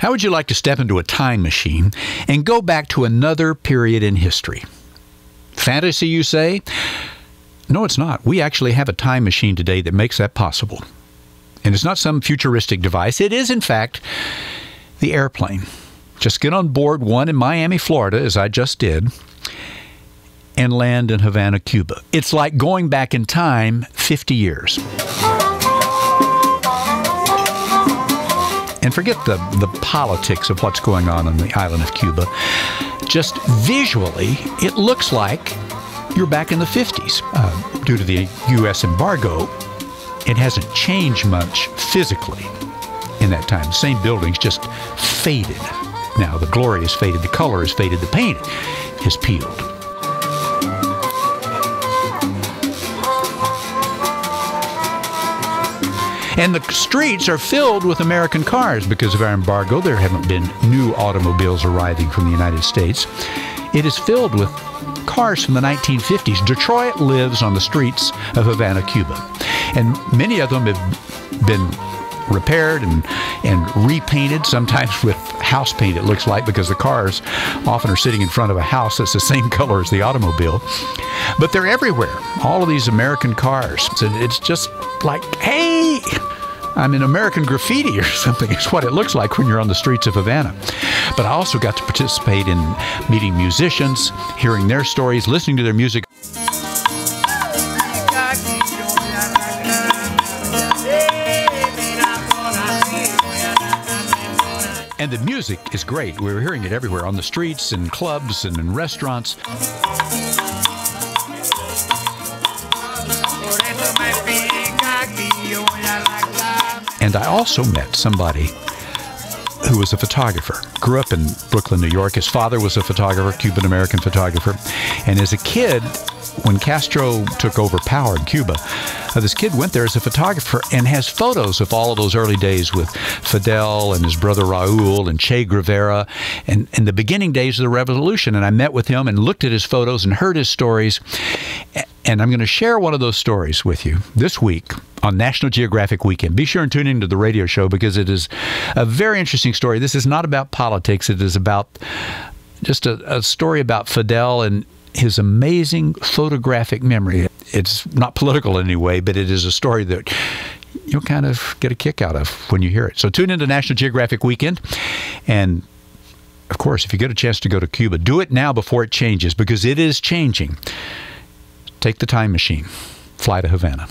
How would you like to step into a time machine and go back to another period in history? Fantasy, you say? No, it's not. We actually have a time machine today that makes that possible. And it's not some futuristic device. It is, in fact, the airplane. Just get on board one in Miami, Florida, as I just did, and land in Havana, Cuba. It's like going back in time 50 years. And forget the politics of what's going on the island of Cuba. Just visually, it looks like you're back in the 50s. Due to the U.S. embargo, it hasn't changed much physically in that time. The same buildings just faded. Now, the glory has faded, the color has faded, the paint has peeled. And the streets are filled with American cars because of our embargo. There haven't been new automobiles arriving from the United States. It is filled with cars from the 1950s. Detroit lives on the streets of Havana, Cuba. And many of them have been repaired and repainted, sometimes with house paint, it looks like, because the cars often are sitting in front of a house that's the same color as the automobile. But they're everywhere, all of these American cars. And it's just like, hey, I'm in American graffiti or something. It's what it looks like when you're on the streets of Havana. But I also got to participate in meeting musicians, hearing their stories, listening to their music. And the music is great. We were hearing it everywhere, on the streets, in clubs, and in restaurants. And I also met somebody who was a photographer. Grew up in Brooklyn, New York. His father was a photographer, Cuban-American photographer. And as a kid, when Castro took over power in Cuba, this kid went there as a photographer and has photos of all of those early days with Fidel and his brother Raul and Che Guevara and the beginning days of the revolution. And I met with him and looked at his photos and heard his stories. And I'm going to share one of those stories with you this week on National Geographic Weekend. Be sure and tune into the radio show because it is a very interesting story. This is not about politics. It is about just a story about Fidel and his amazing photographic memory. It's not political in any way, but it is a story that you'll kind of get a kick out of when you hear it. So tune into National Geographic Weekend. And, of course, if you get a chance to go to Cuba, do it now before it changes, because it is changing. Take the time machine. Fly to Havana.